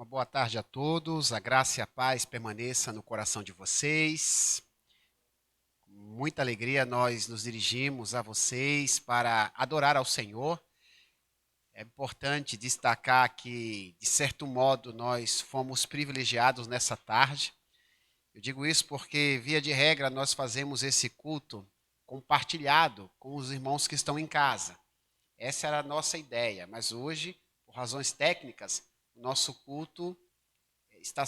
Uma boa tarde a todos, a graça e a paz permaneça no coração de vocês. Com muita alegria nós nos dirigimos a vocês para adorar ao Senhor. É importante destacar que, de certo modo, nós fomos privilegiados nessa tarde. Eu digo isso porque, via de regra, nós fazemos esse culto compartilhado com os irmãos que estão em casa. Essa era a nossa ideia, mas hoje, por razões técnicas, o nosso culto está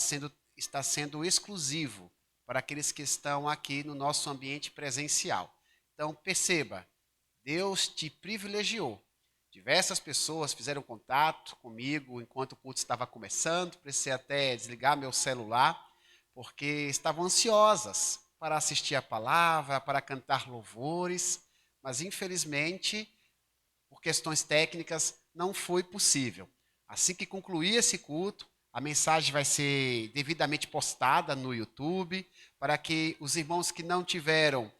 sendo exclusivo para aqueles que estão aqui no nosso ambiente presencial. Então, perceba, Deus te privilegiou. Diversas pessoas fizeram contato comigo enquanto o culto estava começando, precisei até desligar meu celular, porque estavam ansiosas para assistir a palavra, para cantar louvores, mas infelizmente, por questões técnicas, não foi possível. Assim que concluir esse culto, a mensagem vai ser devidamente postada no YouTube, para que os irmãos que não tiveram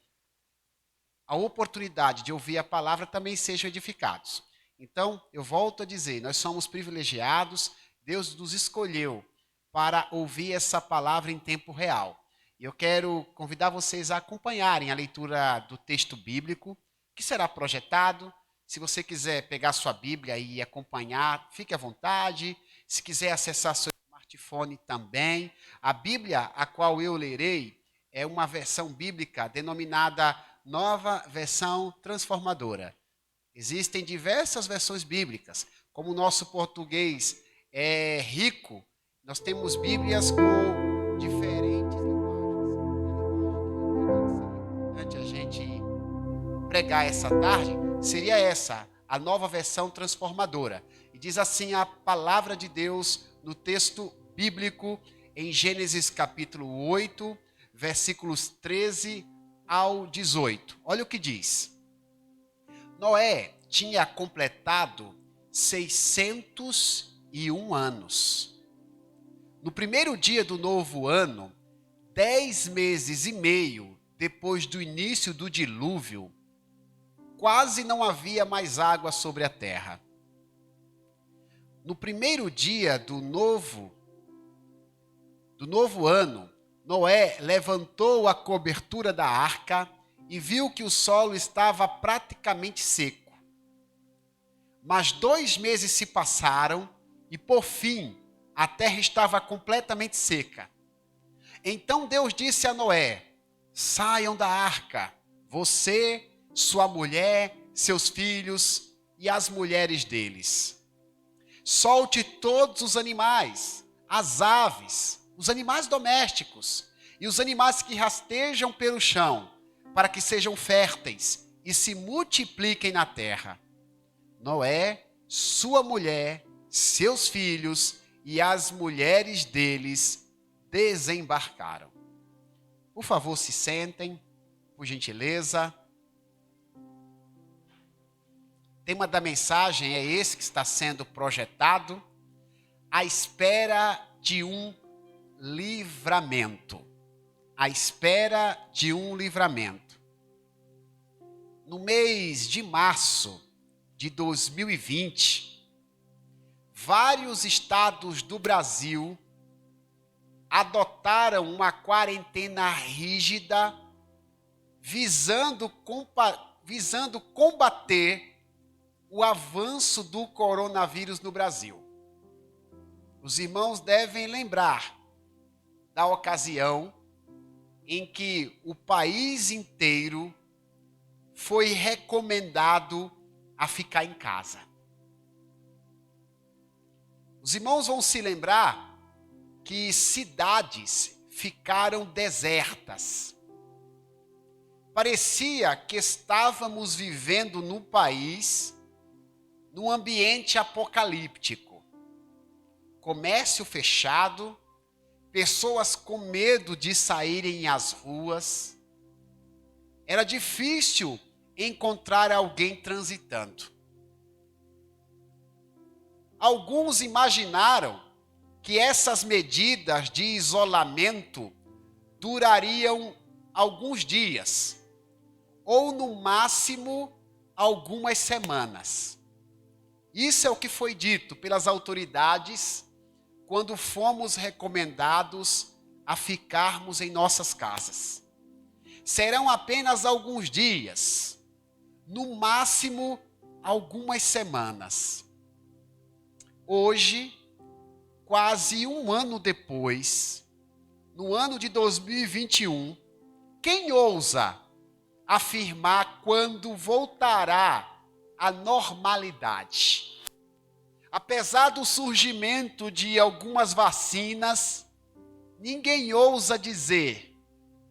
a oportunidade de ouvir a palavra também sejam edificados. Então, eu volto a dizer, nós somos privilegiados, Deus nos escolheu para ouvir essa palavra em tempo real. E eu quero convidar vocês a acompanharem a leitura do texto bíblico, que será projetado. Se você quiser pegar sua Bíblia e acompanhar, fique à vontade. Se quiser acessar seu smartphone também. A Bíblia a qual eu lerei é uma versão bíblica denominada Nova Versão Transformadora. Existem diversas versões bíblicas. Como o nosso português é rico, nós temos Bíblias com diferentes linguagens. Importante a gente pregar essa tarde seria essa, a Nova Versão Transformadora. E diz assim a palavra de Deus no texto bíblico em Gênesis capítulo 8, versículos 13 ao 18. Olha o que diz. Noé tinha completado 601 anos. No primeiro dia do novo ano, 10 meses e meio depois do início do dilúvio, quase não havia mais água sobre a terra. No primeiro dia do novo ano, Noé levantou a cobertura da arca e viu que o solo estava praticamente seco. Mas 2 meses se passaram e, por fim, a terra estava completamente seca. Então Deus disse a Noé: saiam da arca, você, sua mulher, seus filhos e as mulheres deles. Solte todos os animais, as aves, os animais domésticos e os animais que rastejam pelo chão, para que sejam férteis e se multipliquem na terra. Noé, sua mulher, seus filhos e as mulheres deles desembarcaram. Por favor, se sentem, por gentileza. O tema da mensagem é esse que está sendo projetado: à espera de um livramento. À espera de um livramento. No mês de março de 2020, vários estados do Brasil adotaram uma quarentena rígida visando combater o avanço do coronavírus no Brasil. Os irmãos devem lembrar da ocasião em que o país inteiro foi recomendado a ficar em casa. Os irmãos vão se lembrar que cidades ficaram desertas. Parecia que estávamos vivendo num país, num ambiente apocalíptico. Comércio fechado, pessoas com medo de saírem às ruas. Era difícil encontrar alguém transitando. Alguns imaginaram que essas medidas de isolamento durariam alguns dias, ou no máximo algumas semanas. Isso é o que foi dito pelas autoridades quando fomos recomendados a ficarmos em nossas casas. Serão apenas alguns dias, no máximo algumas semanas. Hoje, quase um ano depois, no ano de 2021, quem ousa afirmar quando voltará à normalidade? Apesar do surgimento de algumas vacinas, ninguém ousa dizer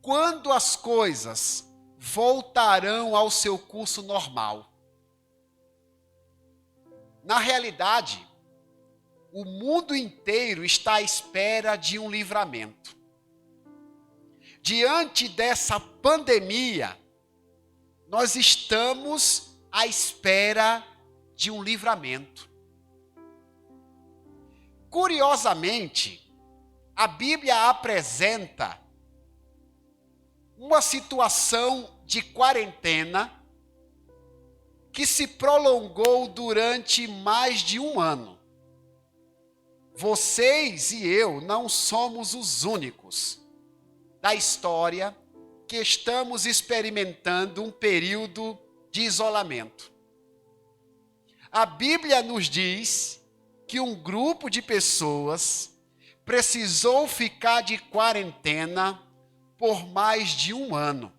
quando as coisas voltarão ao seu curso normal. Na realidade, o mundo inteiro está à espera de um livramento. Diante dessa pandemia, nós estamos à espera de um livramento. Curiosamente, a Bíblia apresenta uma situação de quarentena que se prolongou durante mais de um ano. Vocês e eu não somos os únicos da história que estamos experimentando um período de isolamento. A Bíblia nos diz que um grupo de pessoas precisou ficar de quarentena por mais de um ano.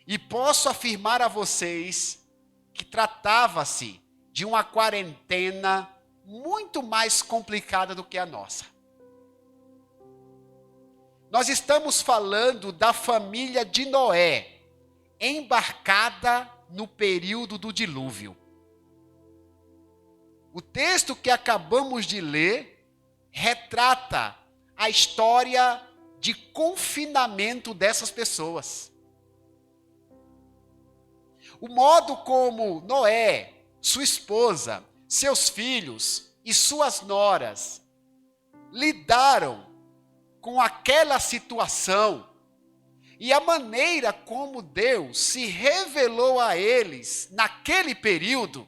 E posso afirmar a vocês que tratava-se de uma quarentena muito mais complicada do que a nossa. Nós estamos falando da família de Noé, embarcada no período do dilúvio. O texto que acabamos de ler retrata a história de confinamento dessas pessoas. O modo como Noé, sua esposa, seus filhos e suas noras lidaram com aquela situação e a maneira como Deus se revelou a eles naquele período,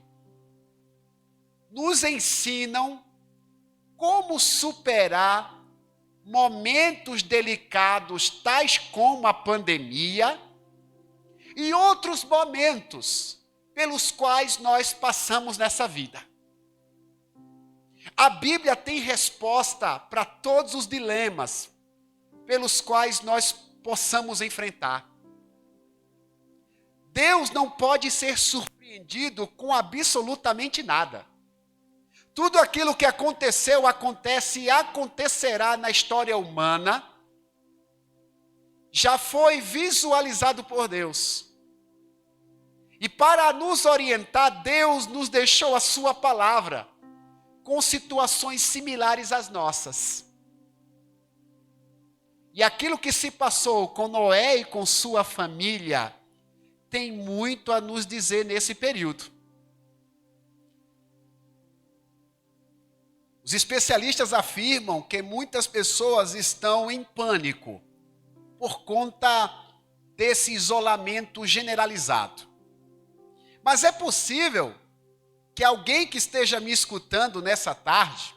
nos ensinam como superar momentos delicados, tais como a pandemia, e outros momentos pelos quais nós passamos nessa vida. A Bíblia tem resposta para todos os dilemas pelos quais nós possamos enfrentar. Deus não pode ser surpreendido com absolutamente nada. Tudo aquilo que aconteceu, acontece e acontecerá na história humana, já foi visualizado por Deus. E para nos orientar, Deus nos deixou a sua palavra, com situações similares às nossas. E aquilo que se passou com Noé e com sua família, tem muito a nos dizer nesse período. Os especialistas afirmam que muitas pessoas estão em pânico por conta desse isolamento generalizado. Mas é possível que alguém que esteja me escutando nessa tarde,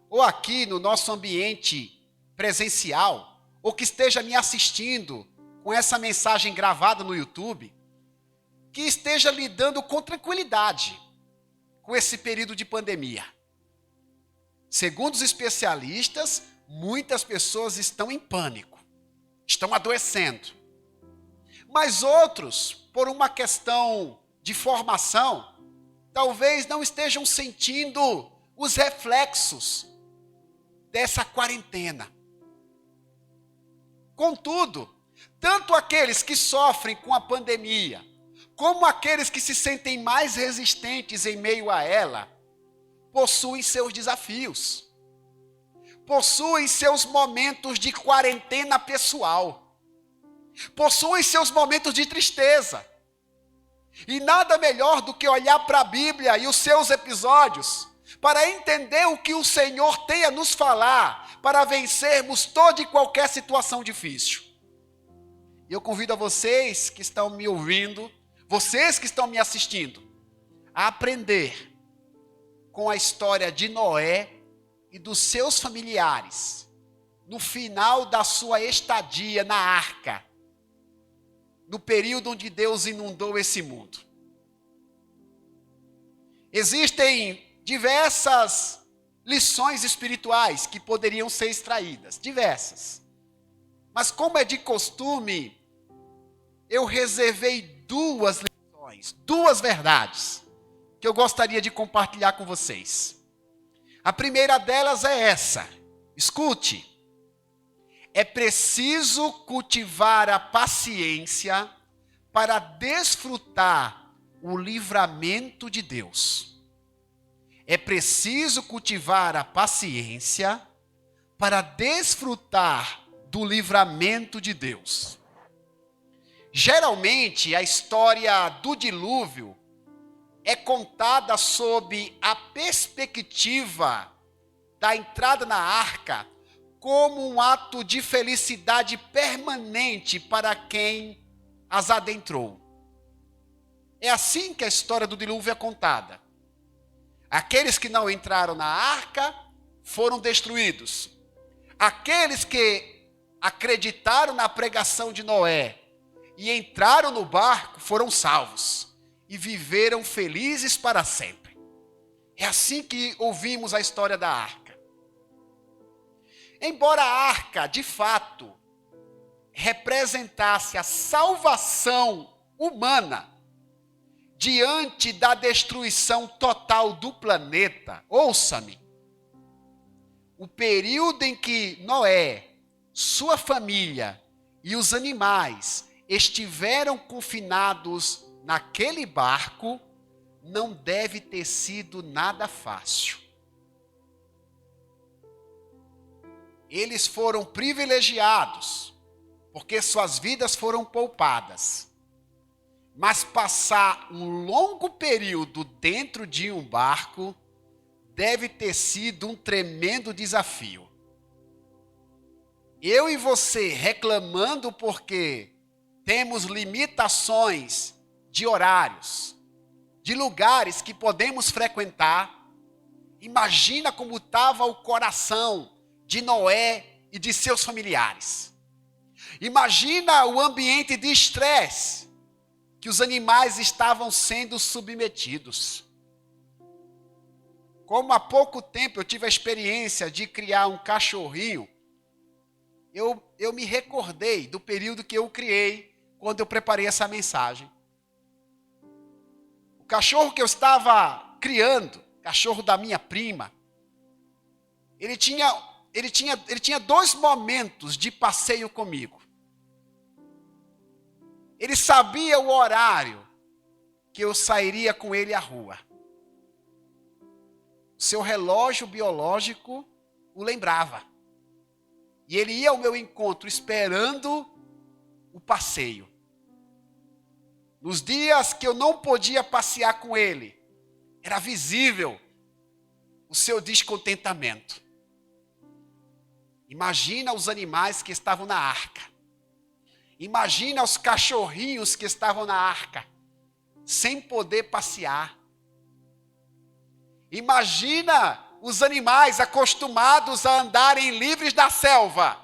ou aqui no nosso ambiente presencial, ou que esteja me assistindo com essa mensagem gravada no YouTube, que esteja lidando com tranquilidade com esse período de pandemia. Segundo os especialistas, muitas pessoas estão em pânico, estão adoecendo. Mas outros, por uma questão de formação, talvez não estejam sentindo os reflexos dessa quarentena. Contudo, tanto aqueles que sofrem com a pandemia, como aqueles que se sentem mais resistentes em meio a ela, possuem seus desafios, possuem seus momentos de quarentena pessoal, possuem seus momentos de tristeza. E nada melhor do que olhar para a Bíblia e os seus episódios para entender o que o Senhor tem a nos falar para vencermos toda e qualquer situação difícil. E eu convido a vocês que estão me ouvindo, vocês que estão me assistindo, a aprender com a história de Noé e dos seus familiares no final da sua estadia na arca, no período onde Deus inundou esse mundo. Existem diversas lições espirituais que poderiam ser extraídas, diversas. Mas como é de costume, eu reservei duas lições, duas verdades, que eu gostaria de compartilhar com vocês. A primeira delas é essa: escute. É preciso cultivar a paciência para desfrutar o livramento de Deus. É preciso cultivar a paciência para desfrutar do livramento de Deus. Geralmente, a história do dilúvio é contada sob a perspectiva da entrada na arca como um ato de felicidade permanente para quem as adentrou. É assim que a história do dilúvio é contada. Aqueles que não entraram na arca foram destruídos. Aqueles que acreditaram na pregação de Noé e entraram no barco foram salvos e viveram felizes para sempre. É assim que ouvimos a história da arca. Embora a arca, de fato, representasse a salvação humana diante da destruição total do planeta, ouça-me, o período em que Noé, sua família e os animais estiveram confinados naquele barco, não deve ter sido nada fácil. Eles foram privilegiados, porque suas vidas foram poupadas. Mas passar um longo período dentro de um barco deve ter sido um tremendo desafio. Eu e você reclamando porque temos limitações de horários, de lugares que podemos frequentar. Imagina como estava o coração de Noé e de seus familiares. Imagina o ambiente de estresse que os animais estavam sendo submetidos. Como há pouco tempo eu tive a experiência de criar um cachorrinho, eu me recordei do período que eu criei quando eu preparei essa mensagem. O cachorro que eu estava criando, cachorro da minha prima, ele tinha 2 momentos de passeio comigo. Ele sabia o horário que eu sairia com ele à rua. Seu relógio biológico o lembrava. E ele ia ao meu encontro esperando o passeio. Nos dias que eu não podia passear com ele, era visível o seu descontentamento. Imagina os animais que estavam na arca. Imagina os cachorrinhos que estavam na arca, sem poder passear. Imagina os animais acostumados a andarem livres da selva,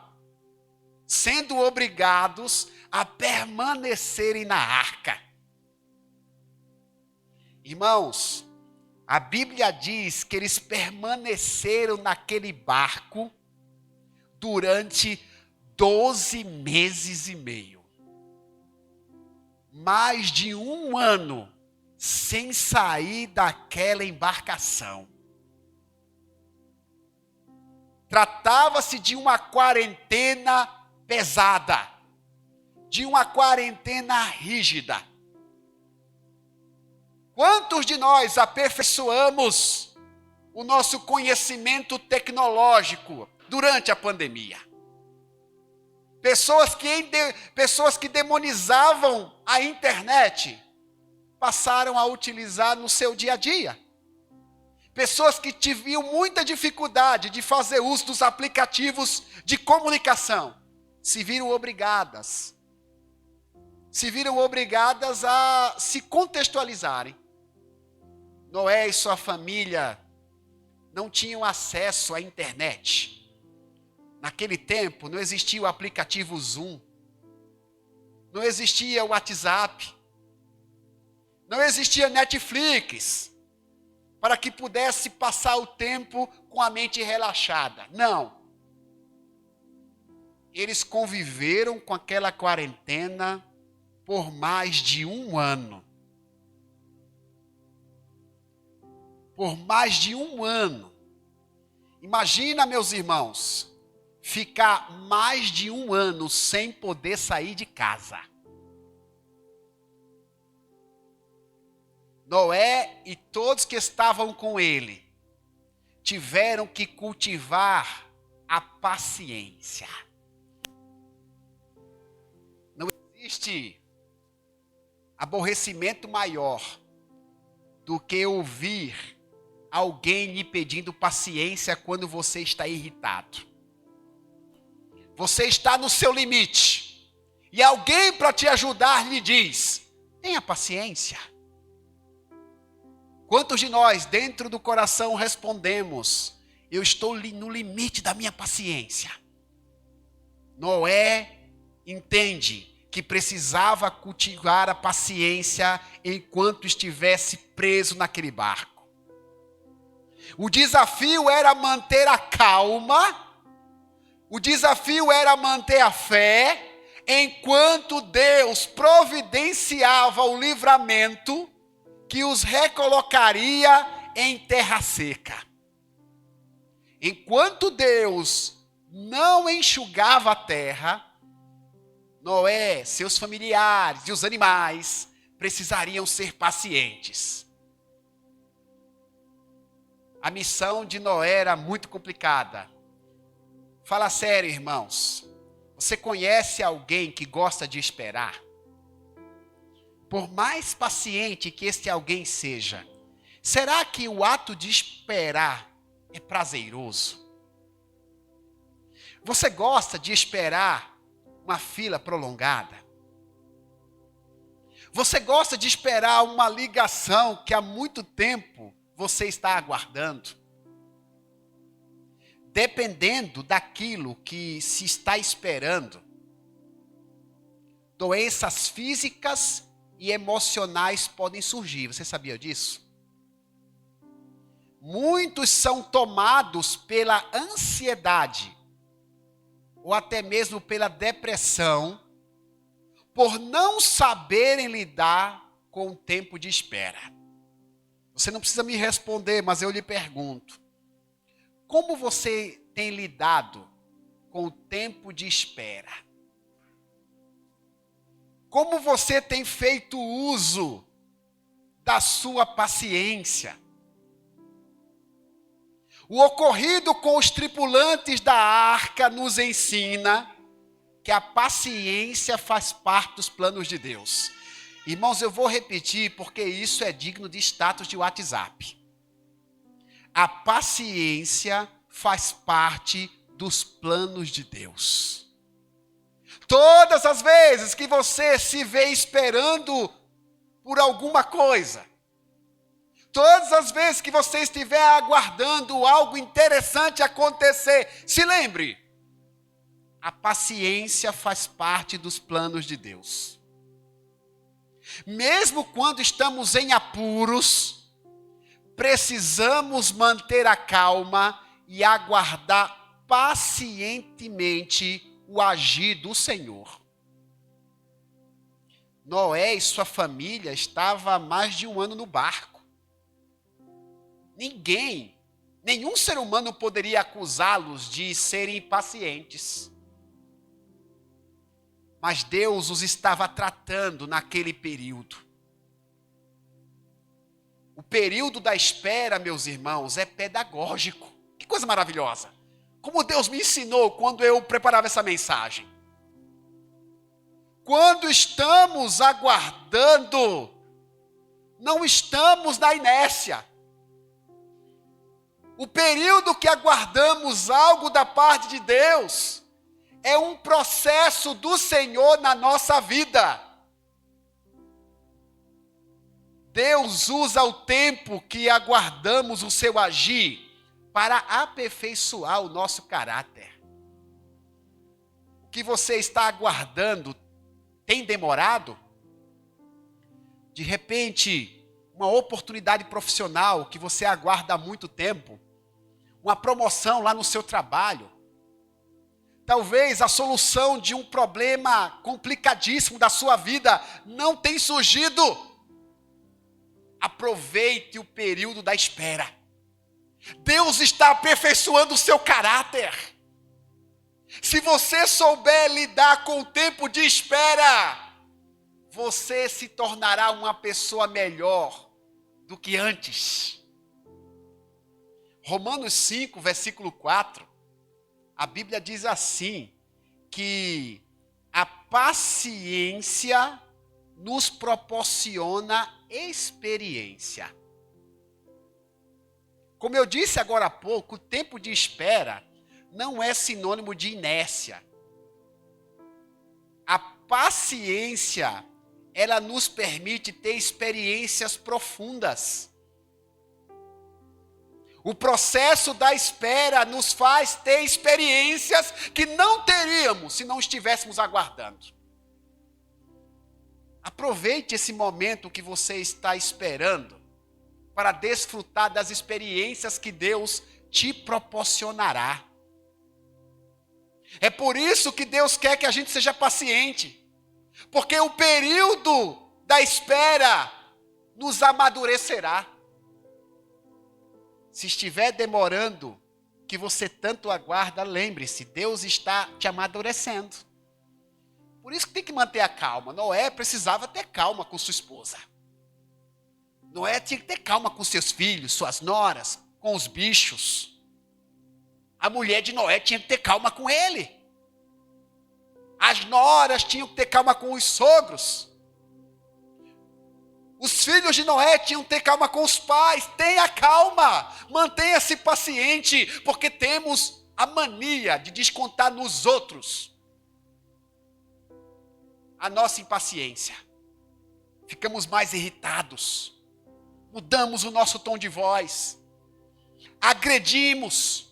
sendo obrigados a permanecerem na arca. Irmãos, a Bíblia diz que eles permaneceram naquele barco durante 12 meses e meio. Mais de 1 ano sem sair daquela embarcação. Tratava-se de uma quarentena pesada, de uma quarentena rígida. Quantos de nós aperfeiçoamos o nosso conhecimento tecnológico durante a pandemia? Pessoas que demonizavam a internet passaram a utilizar no seu dia a dia. Pessoas que tiveram muita dificuldade de fazer uso dos aplicativos de comunicação se viram obrigadas a se contextualizarem. Noé e sua família não tinham acesso à internet. Naquele tempo não existia o aplicativo Zoom, não existia o WhatsApp, não existia Netflix, para que pudesse passar o tempo com a mente relaxada. Não. Eles conviveram com aquela quarentena por mais de 1 ano. Por mais de 1 ano. Imagina, meus irmãos, ficar mais de 1 ano sem poder sair de casa. Noé e todos que estavam com ele tiveram que cultivar a paciência. Não existe aborrecimento maior do que ouvir alguém lhe pedindo paciência quando você está irritado. Você está no seu limite e alguém para te ajudar lhe diz: tenha paciência. Quantos de nós, dentro do coração, respondemos: eu estou no limite da minha paciência? Noé entende que precisava cultivar a paciência enquanto estivesse preso naquele barco. O desafio era manter a calma, o desafio era manter a fé, enquanto Deus providenciava o livramento que os recolocaria em terra seca. Enquanto Deus não enxugava a terra, Noé, seus familiares e os animais precisariam ser pacientes. A missão de Noé era muito complicada. Fala sério, irmãos. Você conhece alguém que gosta de esperar? Por mais paciente que este alguém seja, será que o ato de esperar é prazeroso? Você gosta de esperar uma fila prolongada? Você gosta de esperar uma ligação que há muito tempo você está aguardando? Dependendo daquilo que se está esperando, doenças físicas e emocionais podem surgir. Você sabia disso? Muitos são tomados pela ansiedade, ou até mesmo pela depressão, por não saberem lidar com o tempo de espera. Você não precisa me responder, mas eu lhe pergunto: como você tem lidado com o tempo de espera? Como você tem feito uso da sua paciência? O ocorrido com os tripulantes da arca nos ensina que a paciência faz parte dos planos de Deus. Irmãos, eu vou repetir porque isso é digno de status de WhatsApp. A paciência faz parte dos planos de Deus. Todas as vezes que você se vê esperando por alguma coisa, todas as vezes que você estiver aguardando algo interessante acontecer, se lembre, a paciência faz parte dos planos de Deus. Mesmo quando estamos em apuros, precisamos manter a calma e aguardar pacientemente o agir do Senhor. Noé e sua família estavam há mais de 1 ano no barco. Nenhum ser humano poderia acusá-los de serem impacientes. Mas Deus os estava tratando naquele período. O período da espera, meus irmãos, é pedagógico. Que coisa maravilhosa. Como Deus me ensinou quando eu preparava essa mensagem. Quando estamos aguardando, não estamos na inércia. O período que aguardamos algo da parte de Deus é um processo do Senhor na nossa vida. Deus usa o tempo que aguardamos o seu agir para aperfeiçoar o nosso caráter. O que você está aguardando tem demorado? De repente, uma oportunidade profissional que você aguarda há muito tempo, uma promoção lá no seu trabalho, talvez a solução de um problema complicadíssimo da sua vida não tem surgido. Aproveite o período da espera. Deus está aperfeiçoando o seu caráter. Se você souber lidar com o tempo de espera, você se tornará uma pessoa melhor do que antes. Romanos 5, versículo 4, a Bíblia diz assim, que a paciência nos proporciona experiência. Como eu disse agora há pouco, o tempo de espera não é sinônimo de inércia. A paciência, ela nos permite ter experiências profundas. O processo da espera nos faz ter experiências que não teríamos se não estivéssemos aguardando. Aproveite esse momento que você está esperando para desfrutar das experiências que Deus te proporcionará. É por isso que Deus quer que a gente seja paciente, porque o período da espera nos amadurecerá. Se estiver demorando, que você tanto aguarda, lembre-se, Deus está te amadurecendo. Por isso que tem que manter a calma. Noé precisava ter calma com sua esposa. Noé tinha que ter calma com seus filhos, suas noras, com os bichos. A mulher de Noé tinha que ter calma com ele. As noras tinham que ter calma com os sogros. Os filhos de Noé tinham que ter calma com os pais. Tenha calma, mantenha-se paciente, porque temos a mania de descontar nos outros a nossa impaciência. Ficamos mais irritados, mudamos o nosso tom de voz, agredimos.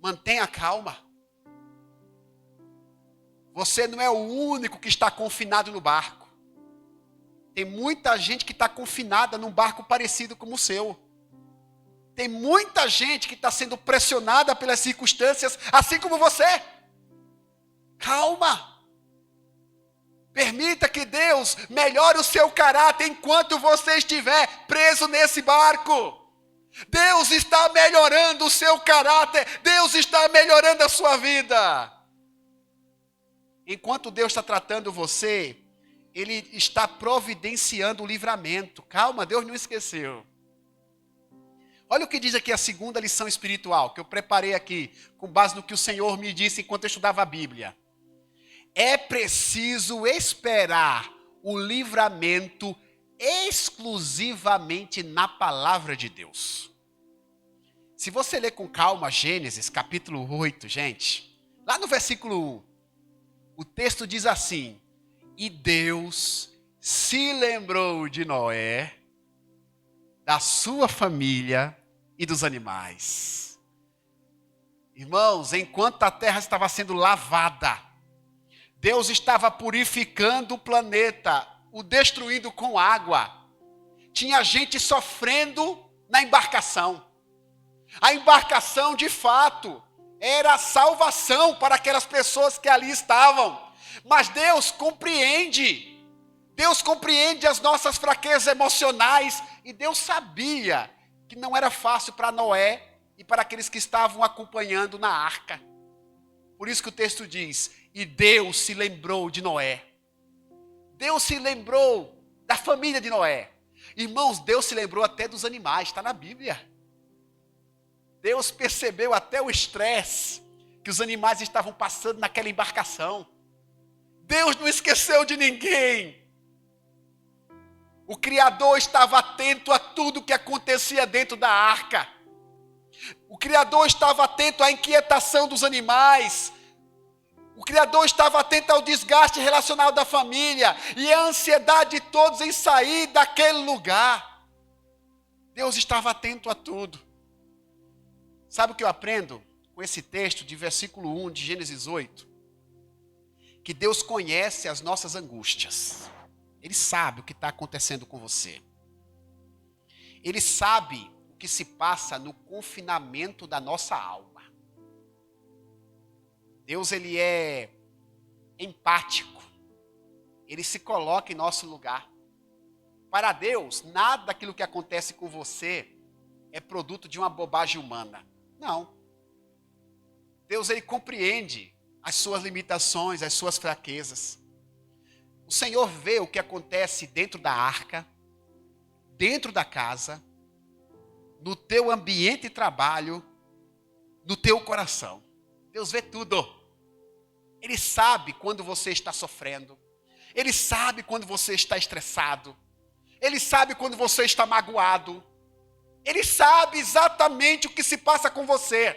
Mantenha calma. Você não é o único que está confinado no barco. Tem muita gente que está confinada num barco parecido como o seu. Tem muita gente que está sendo pressionada pelas circunstâncias, assim como você. Calma. Permita que Deus melhore o seu caráter enquanto você estiver preso nesse barco. Deus está melhorando o seu caráter. Deus está melhorando a sua vida. Enquanto Deus está tratando você, Ele está providenciando o livramento. Calma, Deus não esqueceu. Olha o que diz aqui a segunda lição espiritual, que eu preparei aqui, com base no que o Senhor me disse enquanto eu estudava a Bíblia. É preciso esperar o livramento exclusivamente na palavra de Deus. Se você ler com calma Gênesis capítulo 8, gente, lá no versículo 1, o texto diz assim: e Deus se lembrou de Noé, da sua família e dos animais. Irmãos, enquanto a terra estava sendo lavada, Deus estava purificando o planeta, o destruindo com água. Tinha gente sofrendo na embarcação. A embarcação, de fato, era a salvação para aquelas pessoas que ali estavam. Mas Deus compreende as nossas fraquezas emocionais, e Deus sabia que não era fácil para Noé e para aqueles que estavam acompanhando na arca. Por isso que o texto diz: e Deus se lembrou de Noé. Deus se lembrou da família de Noé. Irmãos, Deus se lembrou até dos animais, está na Bíblia. Deus percebeu até o estresse que os animais estavam passando naquela embarcação. Deus não esqueceu de ninguém. O Criador estava atento a tudo que acontecia dentro da arca. O Criador estava atento à inquietação dos animais. O Criador estava atento ao desgaste relacional da família e à ansiedade de todos em sair daquele lugar. Deus estava atento a tudo. Sabe o que eu aprendo com esse texto de versículo 1 de Gênesis 8? Que Deus conhece as nossas angústias. Ele sabe o que está acontecendo com você. Ele sabe o que se passa no confinamento da nossa alma. Deus, ele é empático. Ele se coloca em nosso lugar. Para Deus, nada daquilo que acontece com você é produto de uma bobagem humana. Não. Deus, ele compreende as suas limitações, as suas fraquezas. O Senhor vê o que acontece dentro da arca, dentro da casa, no teu ambiente de trabalho, no teu coração. Deus vê tudo. Ele sabe quando você está sofrendo. Ele sabe quando você está estressado. Ele sabe quando você está magoado. Ele sabe exatamente o que se passa com você.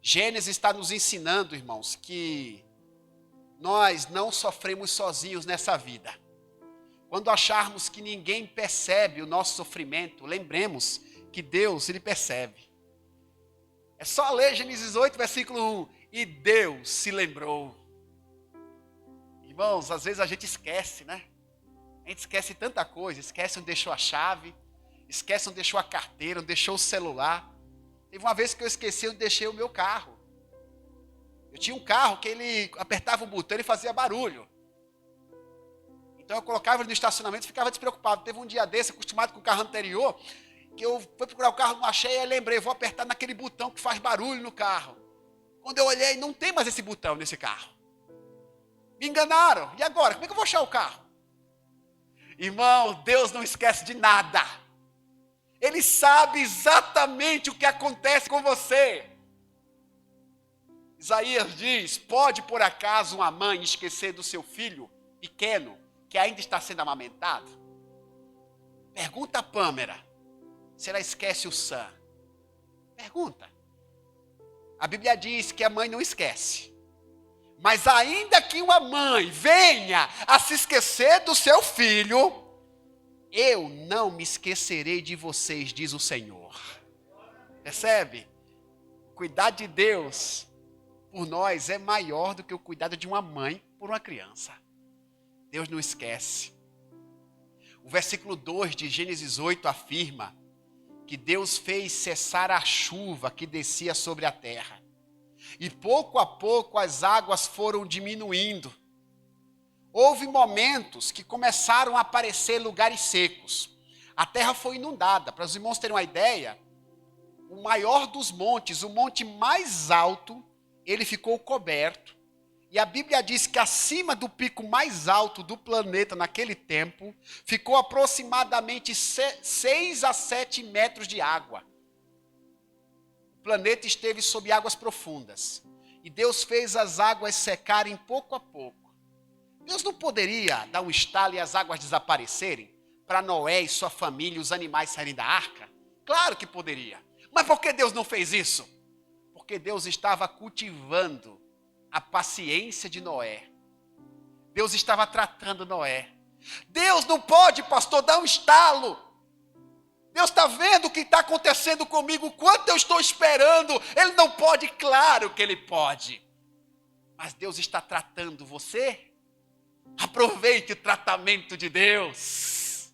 Gênesis está nos ensinando, irmãos, que nós não sofremos sozinhos nessa vida. Quando acharmos que ninguém percebe o nosso sofrimento, lembremos que Deus, ele percebe. É só ler Gênesis 8, versículo 1. E Deus se lembrou. Irmãos, às vezes a gente esquece, né? A gente esquece tanta coisa. Esquece onde deixou a chave. Esquece onde deixou a carteira, onde deixou o celular. Teve uma vez que eu esqueci onde deixei o meu carro. Eu tinha um carro que ele apertava o botão e fazia barulho. Então eu colocava ele no estacionamento e ficava despreocupado. Teve um dia desse, acostumado com o carro anterior, que eu fui procurar o carro, não achei, aí lembrei, vou apertar naquele botão que faz barulho no carro. Quando eu olhei, não tem mais esse botão nesse carro. Me enganaram. E agora? Como é que eu vou achar o carro? Irmão, Deus não esquece de nada. Ele sabe exatamente o que acontece com você. Isaías diz, pode por acaso uma mãe esquecer do seu filho pequeno, que ainda está sendo amamentado? Pergunta a Pâmera, se ela esquece o Sam. Pergunta. A Bíblia diz que a mãe não esquece. Mas ainda que uma mãe venha a se esquecer do seu filho, eu não me esquecerei de vocês, diz o Senhor. Percebe? O cuidado de Deus por nós é maior do que o cuidado de uma mãe por uma criança. Deus não esquece. O versículo 2 de Gênesis 8 afirma que Deus fez cessar a chuva que descia sobre a terra. E pouco a pouco as águas foram diminuindo. Houve momentos que começaram a aparecer lugares secos. A terra foi inundada. Para os irmãos terem uma ideia, o maior dos montes, o monte mais alto, ele ficou coberto. E a Bíblia diz que acima do pico mais alto do planeta naquele tempo, ficou aproximadamente 6 a 7 metros de água. O planeta esteve sob águas profundas. E Deus fez as águas secarem pouco a pouco. Deus não poderia dar um estalo e as águas desaparecerem para Noé e sua família e os animais saírem da arca? Claro que poderia. Mas por que Deus não fez isso? Porque Deus estava cultivando a paciência de Noé. Deus estava tratando Noé. Deus não pode, pastor, dar um estalo. Deus está vendo o que está acontecendo comigo, quanto eu estou esperando. Ele não pode, claro que ele pode. Mas Deus está tratando você. Aproveite o tratamento de Deus.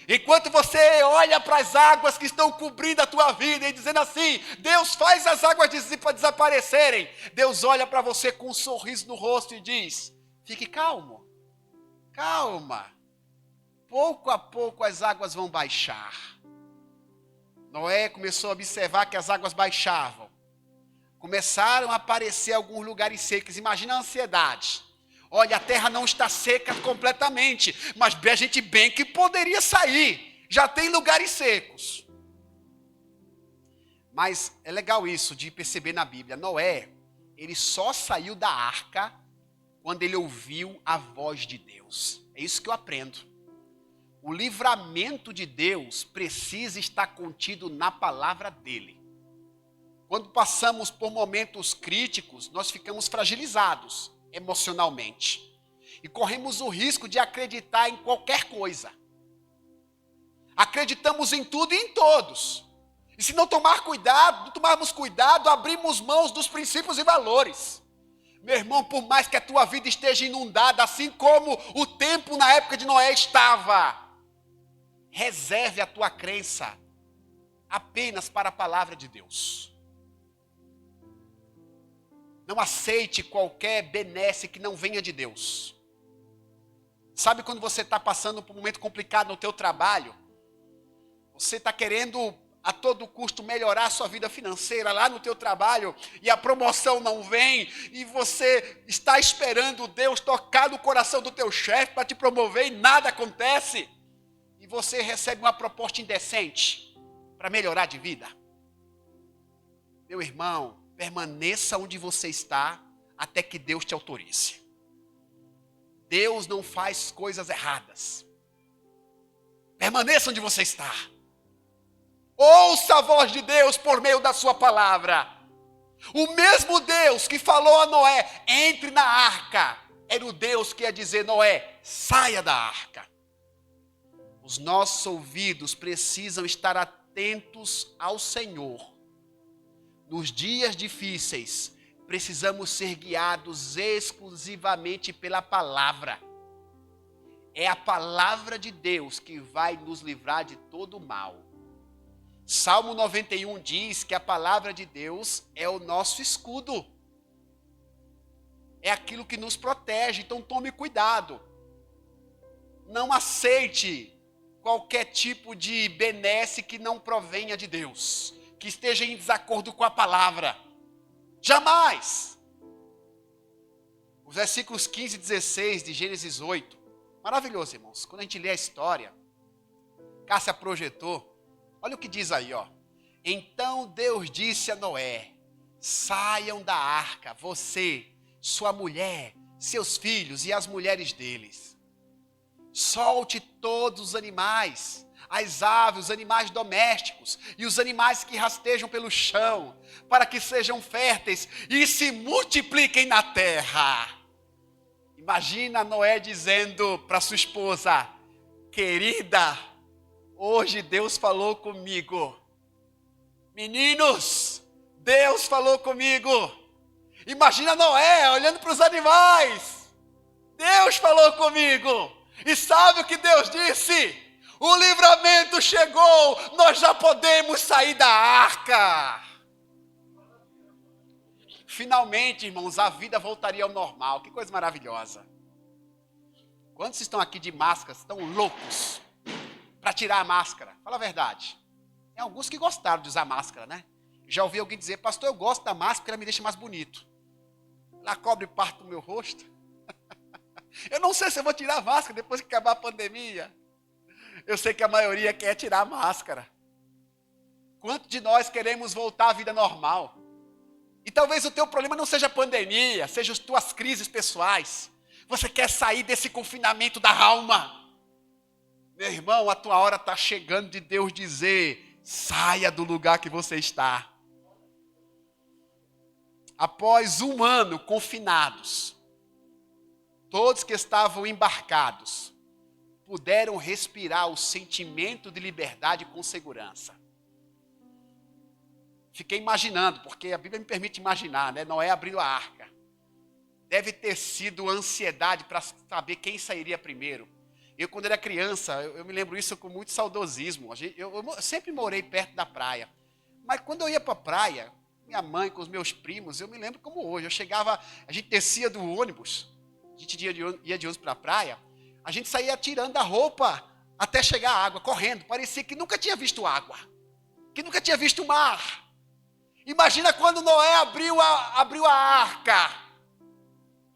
Enquanto você olha para as águas que estão cobrindo a tua vida e dizendo assim, Deus faz as águas desaparecerem. Deus olha para você com um sorriso no rosto e diz, fique calmo, calma. Pouco a pouco as águas vão baixar. Noé começou a observar que as águas baixavam. Começaram a aparecer alguns lugares secos. Imagina a ansiedade. Olha, a terra não está seca completamente, mas a gente bem que poderia sair. Já tem lugares secos. Mas é legal isso de perceber na Bíblia. Noé, ele só saiu da arca quando ele ouviu a voz de Deus. É isso que eu aprendo. O livramento de Deus precisa estar contido na palavra dele. Quando passamos por momentos críticos, nós ficamos fragilizados emocionalmente. E corremos o risco de acreditar em qualquer coisa. Acreditamos em tudo e em todos. E se não tomarmos cuidado, abrimos mãos dos princípios e valores. Meu irmão, por mais que a tua vida esteja inundada, assim como o tempo na época de Noé estava, reserve a tua crença apenas para a palavra de Deus. Não aceite qualquer benesse que não venha de Deus. Sabe quando você está passando por um momento complicado no teu trabalho? Você está querendo a todo custo melhorar a sua vida financeira lá no teu trabalho e a promoção não vem e você está esperando Deus tocar no coração do teu chefe para te promover e nada acontece. E você recebe uma proposta indecente para melhorar de vida. Meu irmão, permaneça onde você está até que Deus te autorize. Deus não faz coisas erradas. Permaneça onde você está. Ouça a voz de Deus por meio da sua palavra. O mesmo Deus que falou a Noé, entre na arca, era o Deus que ia dizer, Noé, saia da arca. Os nossos ouvidos precisam estar atentos ao Senhor. Nos dias difíceis, precisamos ser guiados exclusivamente pela palavra. É a palavra de Deus que vai nos livrar de todo o mal. Salmo 91 diz que a palavra de Deus é o nosso escudo. É aquilo que nos protege, então tome cuidado. Não aceite qualquer tipo de benesse que não provenha de Deus, que esteja em desacordo com a palavra. Jamais! Os versículos 15 e 16 de Gênesis 8, maravilhoso, irmãos. Quando a gente lê a história, Cássia projetou, olha o que diz aí, ó. Então Deus disse a Noé, saiam da arca, você, sua mulher, seus filhos e as mulheres deles. Solte todos os animais, as aves, os animais domésticos e os animais que rastejam pelo chão, para que sejam férteis e se multipliquem na terra. Imagina Noé dizendo para sua esposa, querida, hoje Deus falou comigo. Meninos, Deus falou comigo. Imagina Noé olhando para os animais. Deus falou comigo. E sabe o que Deus disse? O livramento chegou, nós já podemos sair da arca. Finalmente, irmãos, a vida voltaria ao normal. Que coisa maravilhosa. Quantos estão aqui de máscara, estão loucos para tirar a máscara? Fala a verdade. Tem alguns que gostaram de usar máscara, né? Já ouvi alguém dizer, pastor, eu gosto da máscara, porque ela me deixa mais bonito. Ela cobre parte do meu rosto. Eu não sei se eu vou tirar a máscara depois que acabar a pandemia. Eu sei que a maioria quer tirar a máscara. Quantos de nós queremos voltar à vida normal? E talvez o teu problema não seja a pandemia, sejam as tuas crises pessoais. Você quer sair desse confinamento da alma. Meu irmão, a tua hora está chegando de Deus dizer, saia do lugar que você está. Após um ano confinados, todos que estavam embarcados puderam respirar o sentimento de liberdade com segurança. Fiquei imaginando, porque a Bíblia me permite imaginar, né? Noé abriu a arca. Deve ter sido ansiedade para saber quem sairia primeiro. Eu, quando era criança, eu me lembro isso com muito saudosismo. Eu sempre morei perto da praia. Mas quando eu ia para a praia, minha mãe com os meus primos, eu me lembro como hoje. Eu chegava, a gente descia do ônibus, a gente ia de ônibus para a praia, a gente saía tirando a roupa até chegar à água, correndo. Parecia que nunca tinha visto água, que nunca tinha visto mar. Imagina quando Noé abriu a arca.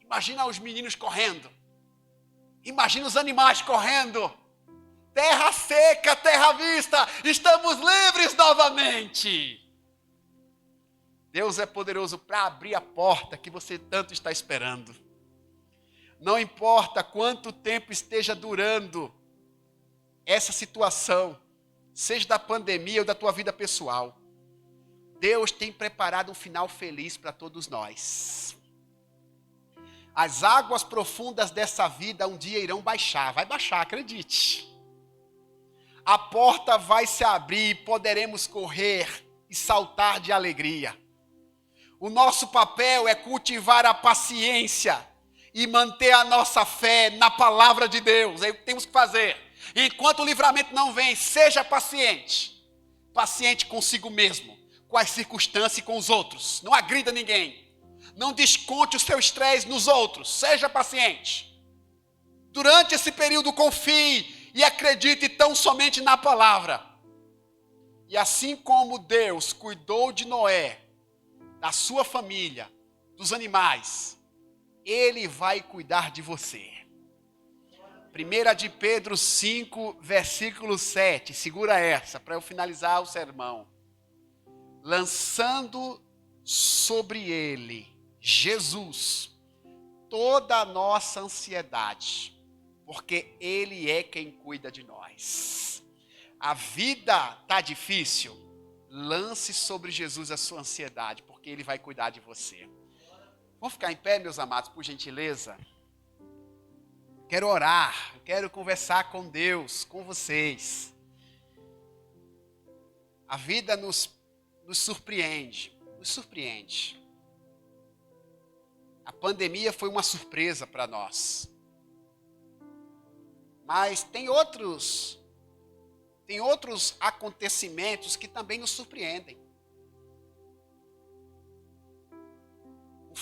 Imagina os meninos correndo. Imagina os animais correndo. Terra seca, terra à vista. Estamos livres novamente. Deus é poderoso para abrir a porta que você tanto está esperando. Não importa quanto tempo esteja durando essa situação, seja da pandemia ou da tua vida pessoal, Deus tem preparado um final feliz para todos nós. As águas profundas dessa vida um dia irão baixar, vai baixar, acredite. a porta vai se abrir e poderemos correr e saltar de alegria. O nosso papel é cultivar a paciência e manter a nossa fé na palavra de Deus. É o que temos que fazer. Enquanto o livramento não vem, seja paciente. Paciente consigo mesmo, com as circunstâncias e com os outros. Não agrida ninguém. Não desconte o seu estresse nos outros. Seja paciente. Durante esse período, confie e acredite tão somente na palavra. E assim como Deus cuidou de Noé, da sua família, dos animais, Ele vai cuidar de você. 1 de Pedro 5, versículo 7. Segura essa, para eu finalizar o sermão. Lançando sobre Ele, Jesus, toda a nossa ansiedade, porque Ele é quem cuida de nós. A vida está difícil, lance sobre Jesus a sua ansiedade, porque Ele vai cuidar de você. Vamos ficar em pé, meus amados, por gentileza? Quero orar, quero conversar com Deus, com vocês. A vida nos surpreende, nos surpreende. A pandemia foi uma surpresa para nós. Mas tem outros acontecimentos que também nos surpreendem. Um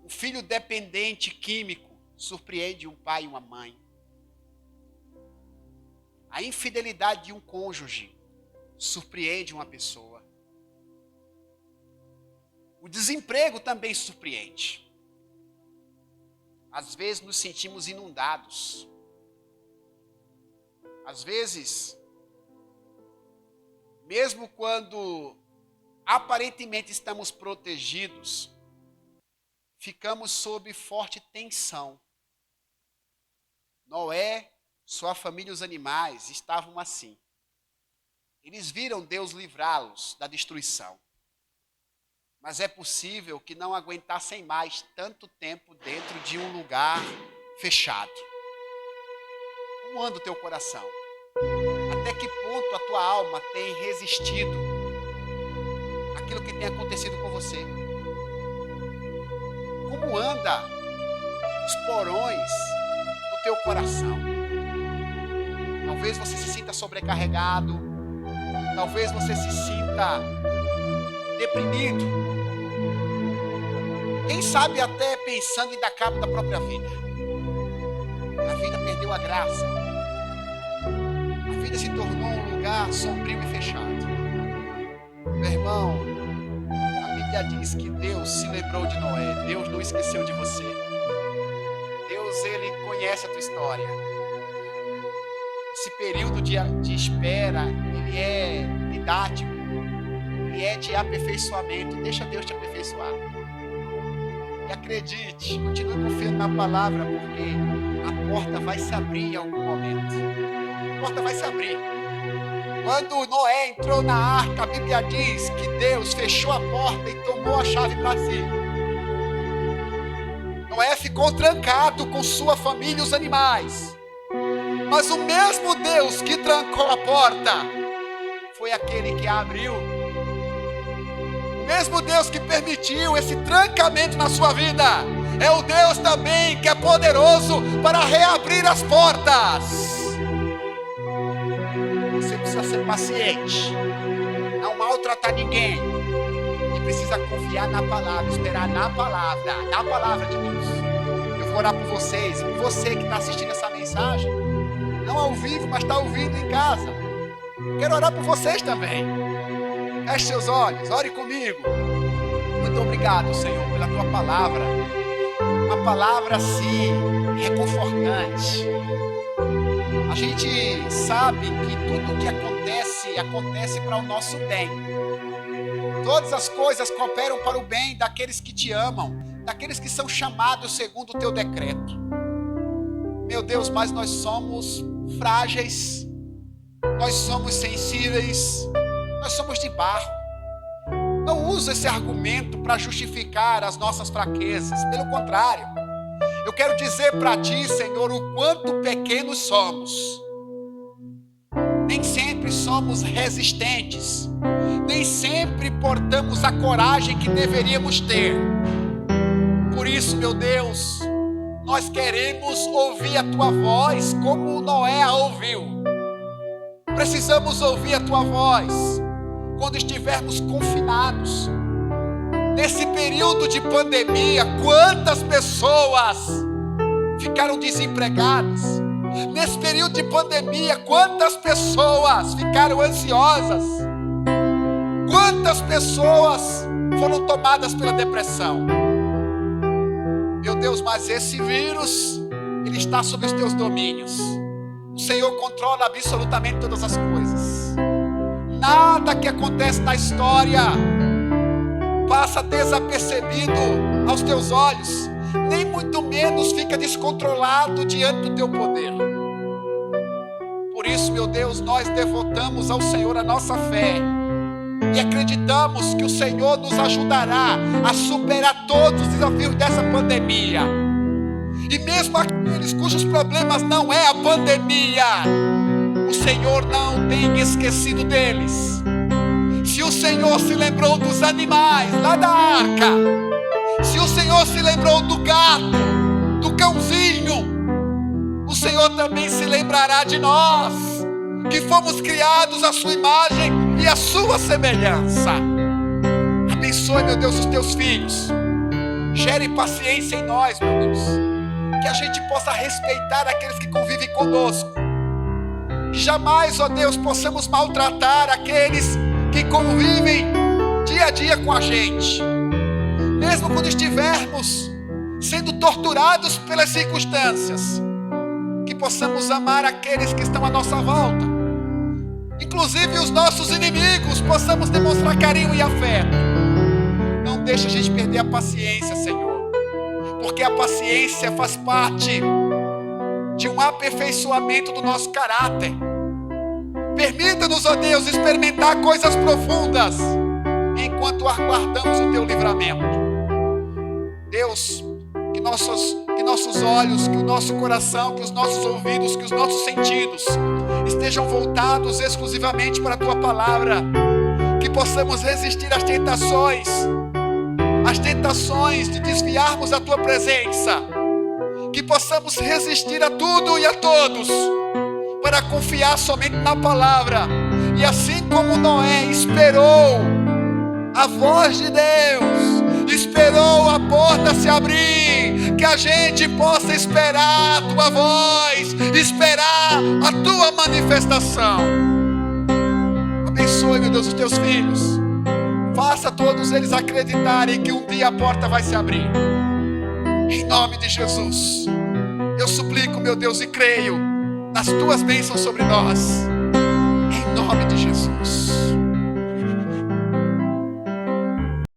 filho dependente químico surpreende um pai e uma mãe. A infidelidade de um cônjuge surpreende uma pessoa. O desemprego também surpreende. Às vezes nos sentimos inundados. Às vezes, mesmo quando aparentemente estamos protegidos, ficamos sob forte tensão. Noé, sua família e os animais estavam assim. Eles viram Deus livrá-los da destruição. Mas é possível que não aguentassem mais tanto tempo dentro de um lugar fechado. Como anda o teu coração? Até que ponto a tua alma tem resistido àquilo que tem acontecido com você? Como anda os porões do teu coração? Talvez você se sinta sobrecarregado, talvez você se sinta deprimido. Quem sabe até pensando em dar cabo da própria vida. A vida perdeu a graça. A vida se tornou um lugar sombrio e fechado. Meu irmão, a Bíblia diz que Deus se lembrou de Noé. Deus não esqueceu de você. Deus, Ele conhece a tua história. Esse período de espera, ele é didático. Ele é de aperfeiçoamento. Deixa Deus te aperfeiçoar. E acredite, continue confiando na palavra, porque a porta vai se abrir em algum momento. A porta vai se abrir. Quando Noé entrou na arca, a Bíblia diz que Deus fechou a porta e tomou a chave para si. Noé ficou trancado com sua família e os animais. Mas o mesmo Deus que trancou a porta foi aquele que a abriu. O mesmo Deus que permitiu esse trancamento na sua vida é o Deus também que é poderoso para reabrir as portas. Você precisa ser paciente, não maltratar ninguém, e precisa confiar na palavra, esperar na palavra de Deus. Eu vou orar por vocês, por você que está assistindo essa mensagem, não ao vivo, mas está ouvindo em casa. Quero orar por vocês também. Feche seus olhos, ore comigo. Muito obrigado, Senhor, pela tua palavra. Uma palavra assim, reconfortante. A gente sabe que tudo o que acontece para o nosso bem. Todas as coisas cooperam para o bem daqueles que te amam, daqueles que são chamados segundo o teu decreto. Meu Deus, mas nós somos frágeis, nós somos sensíveis, nós somos de barro. Não usa esse argumento para justificar as nossas fraquezas. Pelo contrário, eu quero dizer para ti, Senhor, o quanto pequenos somos. sempre somos resistentes, nem sempre portamos a coragem que deveríamos ter. Por isso, meu Deus, nós queremos ouvir a tua voz como Noé a ouviu. Precisamos ouvir a tua voz quando estivermos confinados. Nesse período de pandemia, quantas pessoas ficaram desempregadas? Nesse período de pandemia, quantas pessoas ficaram ansiosas? Quantas pessoas foram tomadas pela depressão? Meu Deus, mas esse vírus, ele está sob os teus domínios. O Senhor controla absolutamente todas as coisas. Nada que acontece na história passa desapercebido aos teus olhos, nem muito menos fica descontrolado diante do teu poder. Por isso, meu Deus, nós devotamos ao Senhor a nossa fé e acreditamos que o Senhor nos ajudará a superar todos os desafios dessa pandemia. E mesmo aqueles cujos problemas não é a pandemia, o Senhor não tem esquecido deles. Se o Senhor se lembrou dos animais lá da arca, se o Senhor se lembrou do gato, do cãozinho, o Senhor também se lembrará de nós, que fomos criados à sua imagem e à sua semelhança. Abençoe, meu Deus, os teus filhos. Gere paciência em nós, meu Deus, que a gente possa respeitar aqueles que convivem conosco. Que jamais, ó Deus, possamos maltratar aqueles que convivem dia a dia com a gente. Mesmo quando estivermos sendo torturados pelas circunstâncias, que possamos amar aqueles que estão à nossa volta, inclusive os nossos inimigos, possamos demonstrar carinho e afeto. Não deixe a gente perder a paciência, Senhor, porque a paciência faz parte de um aperfeiçoamento do nosso caráter. Permita-nos, ó Deus, experimentar coisas profundas enquanto aguardamos o teu livramento. Deus, que nossos olhos, que o nosso coração, que os nossos ouvidos, que os nossos sentidos estejam voltados exclusivamente para a tua palavra. Que possamos resistir às tentações de desviarmos da tua presença. Que possamos resistir a tudo e a todos para confiar somente na palavra. E assim como Noé esperou a voz de Deus, esperou a porta se abrir, que a gente possa esperar a tua voz, esperar a tua manifestação. Abençoe, meu Deus, os teus filhos. Faça todos eles acreditarem que um dia a porta vai se abrir. Em nome de Jesus, eu suplico, meu Deus, e creio nas tuas bênçãos sobre nós. Em nome de Jesus.